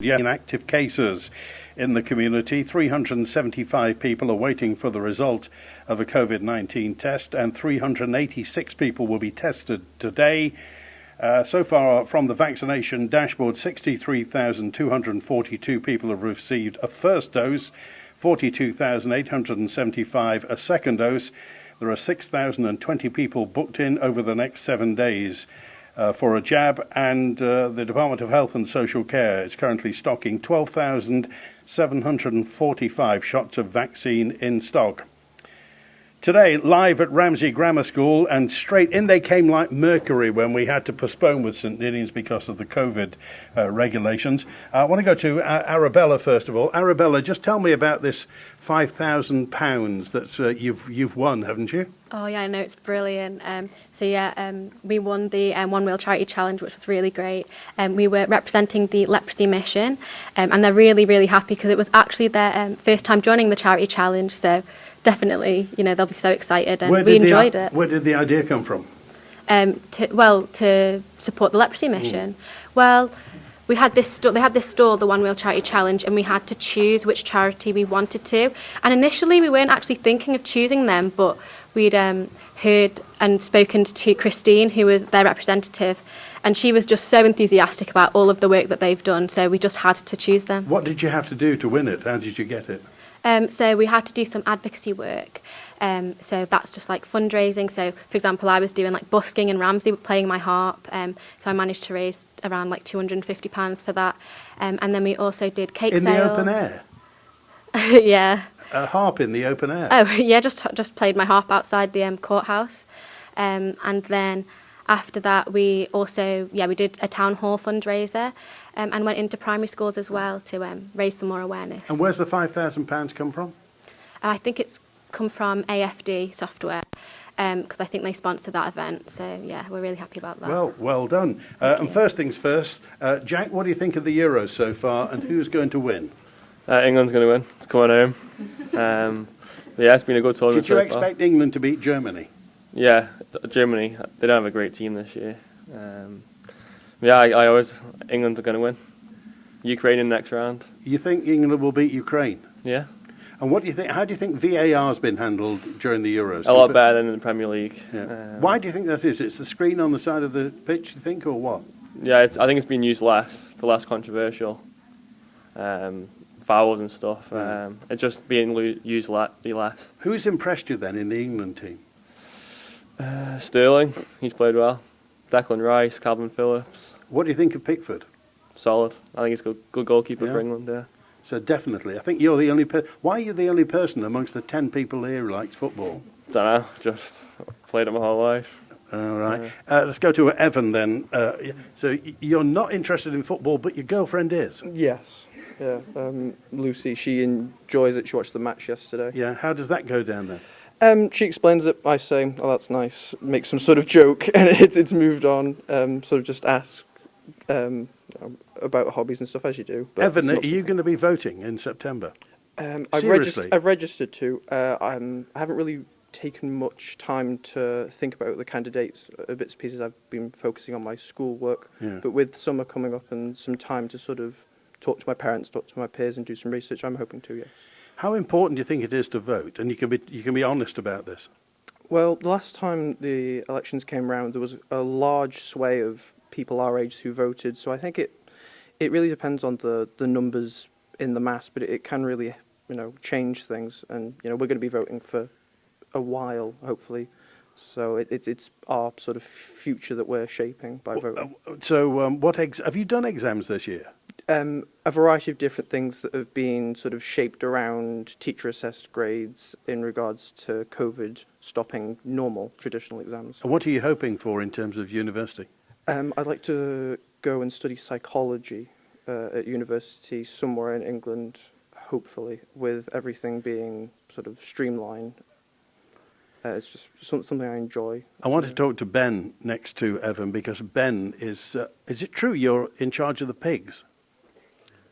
Yeah, active cases in the community. 375 people are waiting for the result of a COVID-19 test, and 386 people will be tested today. So far, from the vaccination dashboard, 63,242 people have received a first dose, 42,875 a second dose. There are 6,020 people booked in over the next 7 days for a jab, and the Department of Health and Social Care is currently stocking 12,745 shots of vaccine in stock. Today, live at Ramsey Grammar School, and straight in they came like mercury when we had to postpone with St Ninians because of the COVID regulations. I want to go to Arabella first of all. Arabella, just tell me about this £5,000 that you've won, haven't you? Oh yeah, I know, it's brilliant. We won the One Wheel Charity Challenge, which was really great. We were representing the leprosy mission, and they're really, really happy because it was actually their first time joining the charity challenge. So definitely, they'll be so excited, and we enjoyed it. Where did the idea come from? To support the leprosy mission. Well, they had this stall, the One Wheel Charity Challenge, and we had to choose which charity we wanted to. And initially, we weren't actually thinking of choosing them, but we'd heard and spoken to Christine, who was their representative, and she was just so enthusiastic about all of the work that they've done, so we just had to choose them. What did you have to do to win it? How did you get it? So we had to do some advocacy work. So that's just like fundraising. So, for example, I was doing like busking in Ramsey, playing my harp. So I managed to raise around like £250 for that. And then we also did cake sales. In the open air? Yeah. A harp in the open air? Oh, yeah, just played my harp outside the courthouse. And then after that, we did a town hall fundraiser. And went into primary schools as well to raise some more awareness. And where's the £5,000 come from? I think it's come from AFD Software, because I think they sponsor that event. So, yeah, we're really happy about that. Well done. And first things first, Jack, what do you think of the Euros so far, and who's going to win? England's going to win. It's coming home. It's been a good tournament. Did you expect England to beat Germany? Yeah, Germany. They don't have a great team this year. I always England are going to win. Ukraine in the next round. You think England will beat Ukraine? Yeah. And what do you think? How do you think VAR's been handled during the Euros? A lot better than in the Premier League. Yeah. Why do you think that is? It's the screen on the side of the pitch, you think, or what? Yeah, I think it's been used less controversial. Fouls and stuff. It's just being used less. Who's impressed you then in the England team? Sterling, he's played well. Declan Rice, Calvin Phillips. What do you think of Pickford? Solid. I think he's a good goalkeeper for England, yeah. So definitely. I think you're the only why are you the only person amongst the 10 people here who likes football? Don't know, just played it my whole life. All right. Let's go to Evan then. So you're not interested in football, but your girlfriend is? Yes. Yeah. Lucy, she enjoys it. She watched the match yesterday. Yeah. How does that go down then? She explains it by saying, "Oh, that's nice," makes some sort of joke, and it's moved on. Sort of just ask about hobbies and stuff as you do. But Evan, are you going to be voting in September? I've registered to. I haven't really taken much time to think about the candidates. Bits and pieces. I've been focusing on my school work, but with summer coming up and some time to sort of talk to my parents, talk to my peers, and do some research, I'm hoping to. Yes. How important do you think it is to vote? And you can be honest about this. Well, the last time the elections came round, there was a large sway of people our age who voted. So I think it really depends on the numbers in the mass, but it can really change things. And we're going to be voting for a while, hopefully. So it's our sort of future that we're shaping by voting. So have you done exams this year? A variety of different things that have been sort of shaped around teacher-assessed grades in regards to COVID stopping normal traditional exams. And what are you hoping for in terms of university? I'd like to go and study psychology at university somewhere in England, hopefully, with everything being sort of streamlined. It's just something I enjoy. I want to talk to Ben next to Evan, because Ben is it true you're in charge of the pigs?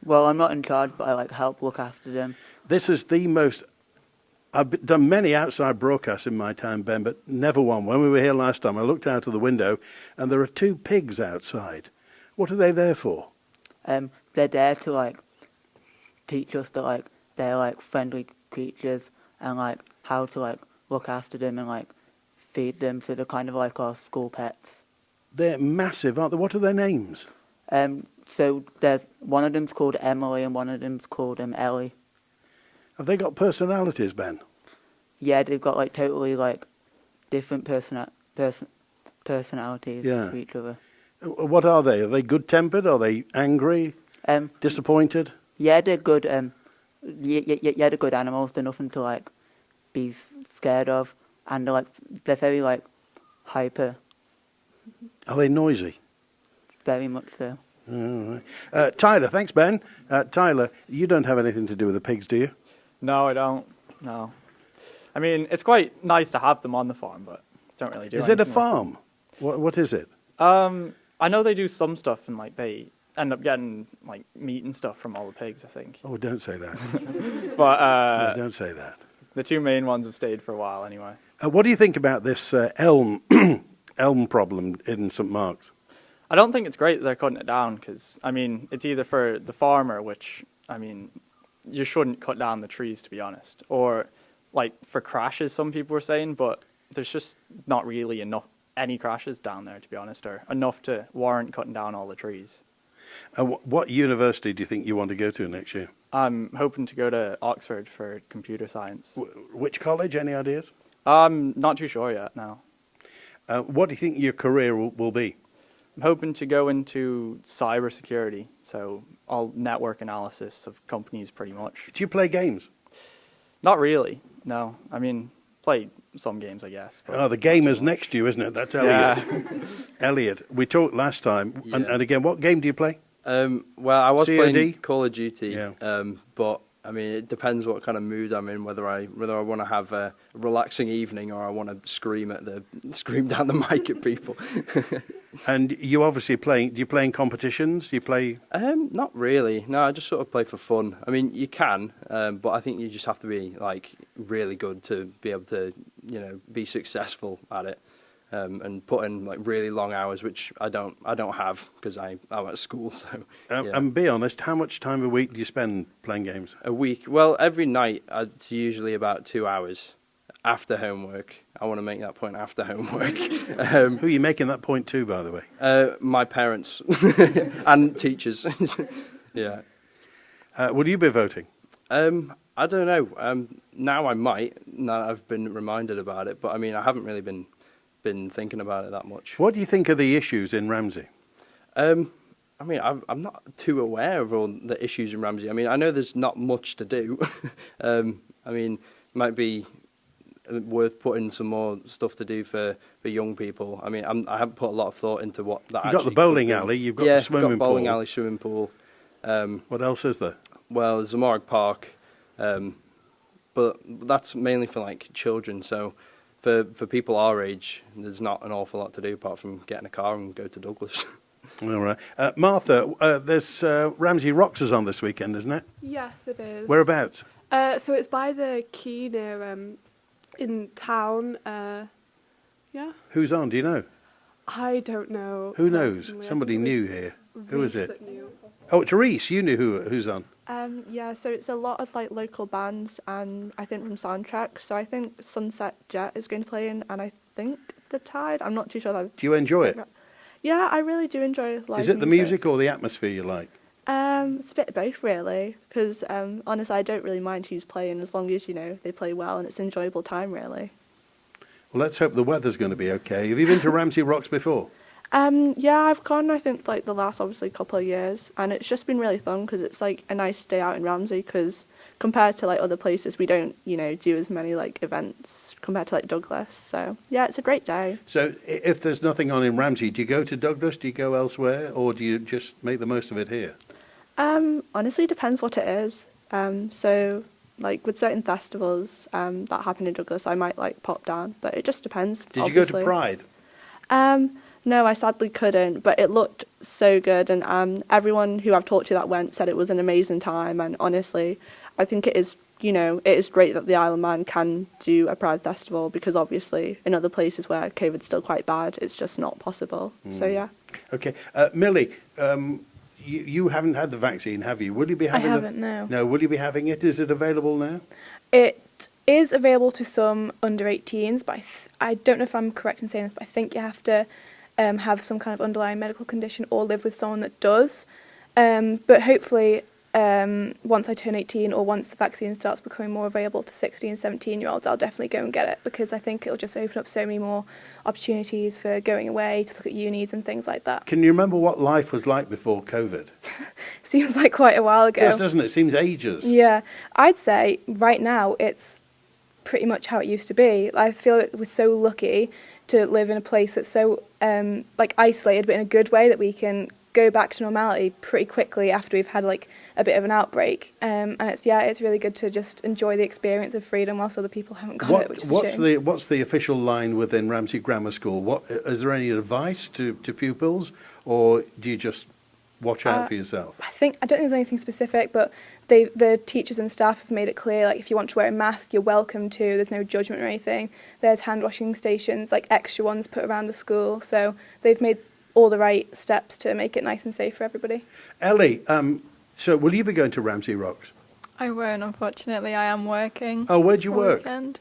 Well, I'm not in charge, but I help look after them. This is the most... I've done many outside broadcasts in my time, Ben, but never one. When we were here last time, I looked out of the window and there are 2 pigs outside. What are they there for? they're there to like teach us that like they're like friendly creatures and like how to like look after them and like feed them. So they're kind of like our school pets. They're massive, aren't they? What are their names? So there's one of them's called Emily and one of them's called Ellie. Have they got personalities, Ben? Yeah, they've got like totally like different personalities Yeah. to each other. What are they? Are they good-tempered? Are they angry? Disappointed? Yeah, they're good. Yeah, they're good animals. They're nothing to like be scared of, and they're very like hyper, Are they noisy? very much so. All right. Tyler, thanks, Ben. Tyler, you don't have anything to do with the pigs, do you? No, I don't. No. I mean, it's quite nice to have them on the farm, but don't really do Is it a anything with them. farm? What is it? I know they do some stuff, and like they end up getting like meat and stuff from all the pigs, I think. Oh, don't say that. But No, don't say that. the two main ones have stayed for a while anyway. What do you think about this elm problem in St Mark's? I don't think it's great that they're cutting it down because, I mean, it's either for the farmer, which, I mean, you shouldn't cut down the trees, to be honest, or like for crashes, some people were saying, but there's just not really any crashes down there, to be honest, or enough to warrant cutting down all the trees. What university do you think you want to go to next year? I'm hoping to go to Oxford for computer science. Which college? Any ideas? I'm not too sure yet, no. What do you think your career will be? I'm hoping to go into cybersecurity, so all network analysis of companies pretty much. Do you play games? Not really, no. I mean, play some games, I guess. But Oh, the gamer's next to you, isn't it? That's Elliot. yeah. Elliot, we talked last time, and Yeah. again, what game do you play? Well, I was COD? playing Call of Duty, Yeah. but I mean, it depends what kind of mood I'm in. Whether I want to have a relaxing evening or I want to scream down the mic at people. And you obviously do you play in competitions? Do you play? Not really. No, I just sort of play for fun. I mean, you can, but I think you just have to be like really good to be able to, be successful at it. And put in like really long hours, which I don't have because I'm at school. So yeah. And be honest, how much time a week do you spend playing games? A week. Well, every night it's usually about 2 hours after homework. I want to make that point after homework. Who are you making that point to, by the way? My parents and teachers. Yeah. Will you be voting? I don't know. Now I might. Now that I've been reminded about it, but I mean, I haven't really been thinking about it that much. What do you think are the issues in Ramsey? I mean, I'm not too aware of all the issues in Ramsey. I mean, I know there's not much to do. I mean, it might be worth putting some more stuff to do for young people. I mean, I haven't put a lot of thought into what that. You've got the bowling alley. You've got the swimming got bowling pool. alley, swimming pool. What else is there? Well, Zamorag Park, but that's mainly for like children. So for people our age, there's not an awful lot to do apart from get in a car and go to Douglas. All right, Martha. There's Ramsey Rocks is on this weekend, isn't it? Yes, it is. Whereabouts? So it's by the quay near in town. Yeah. Who's on? Do you know? I don't know. Who knows? personally. I Somebody think it new was here. Who is Reese it? that knew. Oh, it's Reese. You knew who's on. Yeah, so it's a lot of like local bands and I think from Soundtrack. So I think Sunset Jet is going to play in and I think The Tide. I'm not too sure. Do you enjoy it? Yeah, I really do enjoy live Is it the music or the atmosphere you like? It's a bit of both really, because honestly I don't really mind who's playing as long as, they play well and it's an enjoyable time really. Well, let's hope the weather's going to be okay. Have you been to Ramsey Rocks before? Yeah, I've gone, I think, like the last, obviously, couple of years, and it's just been really fun because it's, like, a nice day out in Ramsey because compared to, like, other places, we don't, do as many, like, events compared to, like, Douglas. So, yeah, it's a great day. So if there's nothing on in Ramsey, do you go to Douglas, do you go elsewhere, or do you just make the most of it here? Honestly, depends what it is. So, like, with certain festivals that happen in Douglas, I might, like, pop down, but it just depends, Did you go to Pride? No, I sadly couldn't, but it looked so good, and everyone who I've talked to that went said it was an amazing time, and honestly, I think it is, it is great that the Isle of Man can do a Pride Festival, because obviously in other places where COVID's still quite bad, it's just not possible, so yeah. Okay. Millie, You haven't had the vaccine, have you? Will you be I having haven't, no. No, will you be having it? Is it available now? It is available to some under 18s, but I don't know if I'm correct in saying this, but I think you have to have some kind of underlying medical condition or live with someone that does. But hopefully, once I turn 18 or once the vaccine starts becoming more available to 16 and 17-year-olds, I'll definitely go and get it, because I think it'll just open up so many more opportunities for going away to look at unis and things like that. Can you remember what life was like before COVID? Seems like quite a while ago. Yes, doesn't it? Seems ages. Yeah, I'd say right now it's pretty much how it used to be. I feel that we're so lucky to live in a place that's so like isolated, but in a good way, that we can go back to normality pretty quickly after we've had like a bit of an outbreak. And it's really good to just enjoy the experience of freedom whilst other people haven't got it, which is a shame. What's the official line within Ramsey Grammar School? What is there any advice to pupils, or do you just watch out for yourself? I don't think there's anything specific, but the teachers and staff have made it clear, like, if you want to wear a mask, you're welcome to. There's no judgment or anything. There's hand washing stations, like extra ones put around the school. So they've made all the right steps to make it nice and safe for everybody. Ellie, so will you be going to Ramsey Rocks? I won't, unfortunately. I am working. Oh, where do you all work? Weekend.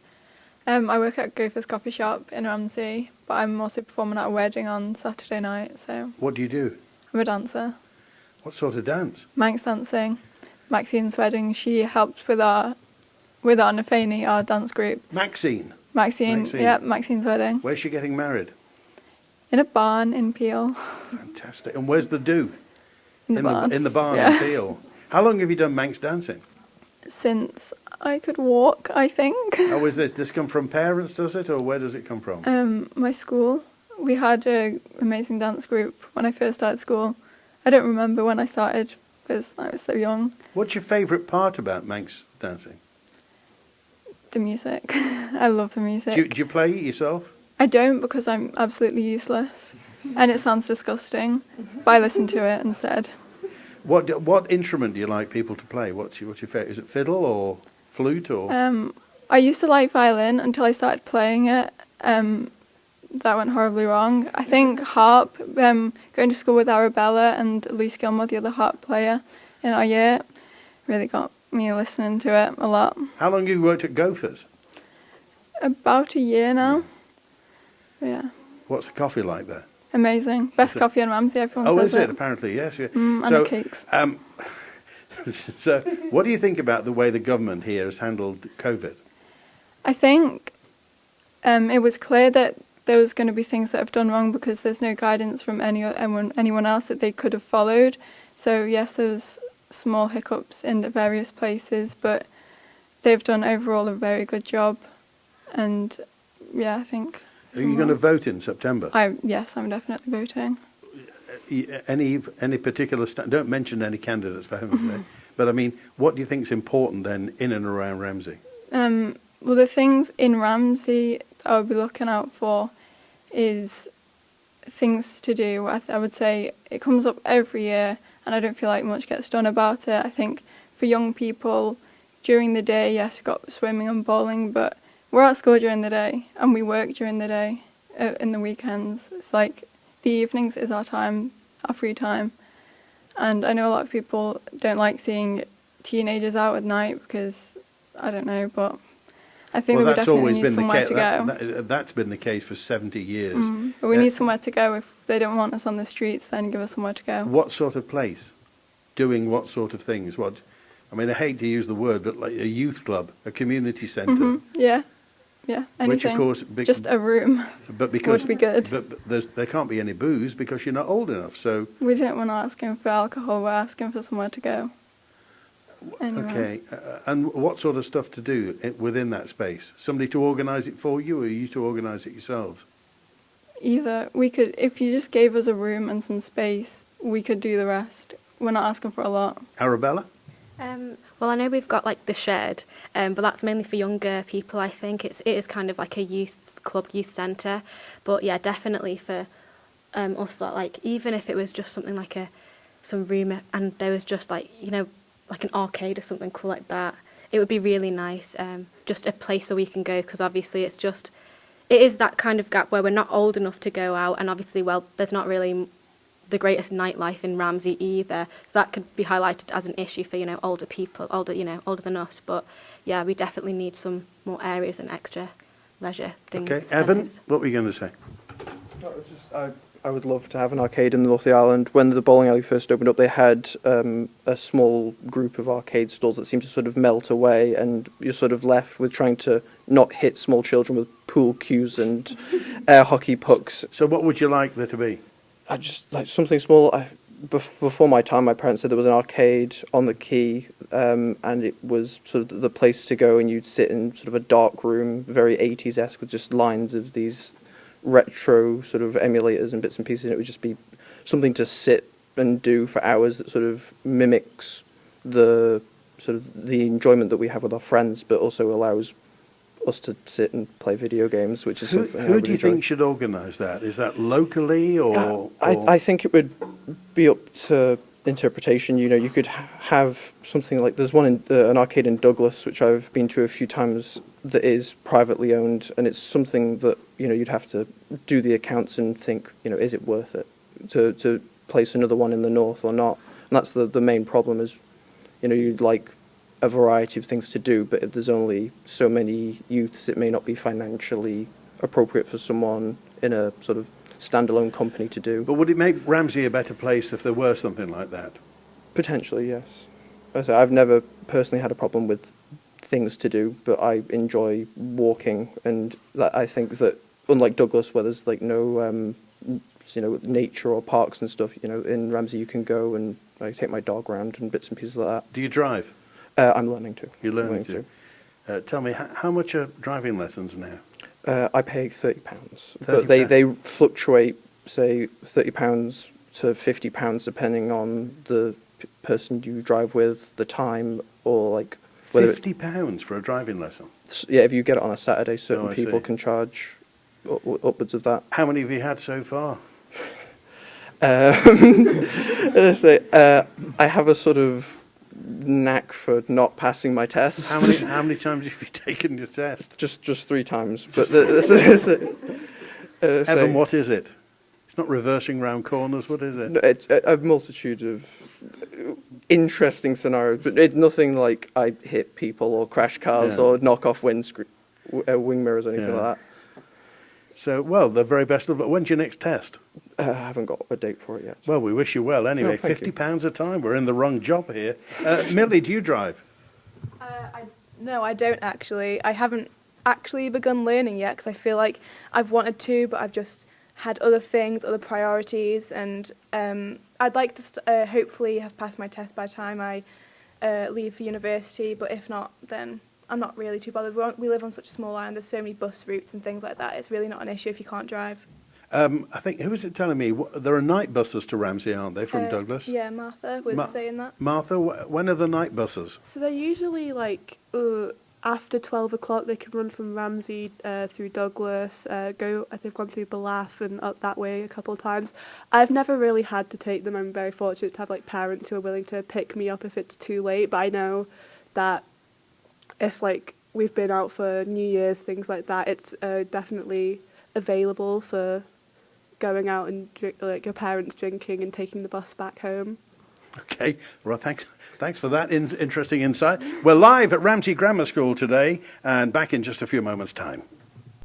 I work at Gopher's Coffee Shop in Ramsey, but I'm also performing at a wedding on Saturday night. So What do you do? I'm a dancer. What sort of dance? Manx dancing. Maxine's wedding. She helped with our Nafani, our dance group. Maxine. Maxine. Yeah, Maxine's wedding. Where's she getting married? In a barn in Peel. Fantastic. And where's the do? In the barn. In the barn Yeah. in Peel. How long have you done Manx dancing? Since I could walk, I think. How is this? This come from parents, does it, or where does it come from? My school. We had an amazing dance group when I first started school. I don't remember when I started because I was so young. What's your favourite part about Manx dancing? The music. I love the music. Do you play it yourself? I don't, because I'm absolutely useless. And it sounds disgusting. But I listen to it instead. What instrument do you like people to play? What's your favourite? Is it fiddle or flute or? I used to like violin until I started playing it. That went horribly wrong. I think harp, going to school with Arabella and Luce Gilmore, the other harp player in our year, really got me listening to it a lot. How long have you worked at Gopher's? About a year now. Yeah. What's the coffee like there? Amazing. Best coffee in Ramsey, everyone says is it? Apparently, yes. Yeah. And the cakes. So, what do you think about the way the government here has handled COVID? I think it was clear that there was going to be things that have done wrong because there's no guidance from anyone else that they could have followed. So yes, there's small hiccups in the various places, but they've done overall a very good job. And yeah, I think. Are you going to vote in September? Yes, I'm definitely voting. Any particular don't mention any candidates for heaven's sake. But I mean, what do you think is important then in and around Ramsey? Well, the things in Ramsey I would be looking out for is things to do. I would say it comes up every year, and I don't feel like much gets done about it. I think for young people, during the day, yes, we've got swimming and bowling, but we're at school during the day, and we work during the day, in the weekends. It's like the evenings is our time, our free time. And I know a lot of people don't like seeing teenagers out at night because, I don't know, but I think we definitely need somewhere to go. That's been the case for 70 years. But we need somewhere to go. If they don't want us on the streets, then give us somewhere to go. What sort of place? Doing what sort of things? What? I mean, I hate to use the word, but like a youth club, a community centre. Yeah, anything. Which, of course, just a room would be good. But there can't be any booze because you're not old enough. So we don't want to ask him for alcohol. We're asking for somewhere to go. Anyway. Okay, and what sort of stuff to do within that space? Somebody to organise it for you, or you to organise it yourselves? Either. We could, if you just gave us a room and some space, we could do the rest. We're not asking for a lot. Arabella? Well, I know we've got like the shed, but that's mainly for younger people. I think it is kind of like a youth club, youth centre. But yeah, definitely for us, like even if it was just something like some room and there was just like like an arcade or something cool like that, it would be really nice. Just a place where we can go, because obviously it is that kind of gap where we're not old enough to go out, and obviously, well, there's not really the greatest nightlife in Ramsey either. So that could be highlighted as an issue for, older people, older than us. But yeah, we definitely need some more areas and extra leisure things. Okay, Evan, what were you going to say? I would love to have an arcade in the north of the island. When the bowling alley first opened up, they had a small group of arcade stalls that seemed to sort of melt away, and you're sort of left with trying to not hit small children with pool cues and air hockey pucks. So what would you like there to be? I just like something small. Before my time, my parents said there was an arcade on the quay, and it was sort of the place to go, and you'd sit in sort of a dark room, very 80s-esque, with just lines of these retro sort of emulators and bits and pieces, and it would just be something to sit and do for hours that sort of mimics the sort of the enjoyment that we have with our friends, but also allows us to sit and play video games, which is something I Who would do you enjoy. think should organise that? Is that locally or? I think it would be up to interpretation. You could have something like, there's one in an arcade in Douglas, which I've been to a few times, that is privately owned, and it's something that you'd have to do the accounts and think, is it worth it to place another one in the north or not? And that's the main problem is, you'd like a variety of things to do, but if there's only so many youths, it may not be financially appropriate for someone in a sort of standalone company to do. But would it make Ramsey a better place if there were something like that? Potentially, yes. So I've never personally had a problem with things to do, but I enjoy walking, and that I think that unlike Douglas, where there's like no nature or parks and stuff, in Ramsey you can go and I take my dog around and bits and pieces like that. Do you drive? I'm learning to. You're learning to. Tell me, how much are driving lessons now? I pay £30, but they fluctuate, say £30 to £50 depending on the person you drive with, the time, or like whether £50 for a driving lesson? Yeah, if you get it on a Saturday, certain I people see. can charge upwards of that. How many have you had so far? Let's say, I have a sort of knack for not passing my tests. How many times have you taken your test? Just 3 times. But this is Evan, what is it? It's not reversing round corners. What is it? No, it's a multitude of interesting scenarios, but it's nothing like I hit people or crash cars or knock off wing mirrors or anything like that. So, well, the very best of luck. When's your next test? I haven't got a date for it yet. Well, we wish you well anyway. Oh, thank you. £50 a time. We're in the wrong job here. Millie, do you drive? No, I don't actually. I haven't actually begun learning yet because I feel like I've wanted to, but I've just had other things, other priorities, and I'd like to hopefully have passed my test by the time I leave for university, but if not, then I'm not really too bothered. We live on such a small island, there's so many bus routes and things like that, it's really not an issue if you can't drive. I think, who was it telling me? There are night buses to Ramsey, aren't they, from Douglas? Yeah, Martha was saying that. Martha, when are the night buses? So they're usually like after 12 o'clock. They can run from Ramsey through Douglas, I think I've gone through Ballath and up that way a couple of times. I've never really had to take them. I'm very fortunate to have like parents who are willing to pick me up if it's too late, but I know that if like we've been out for New Year's, things like that, it's definitely available for going out and like your parents drinking and taking the bus back home. Okay, well, thanks for that interesting insight. We're live at Ramsey Grammar School today, and back in just a few moments' time.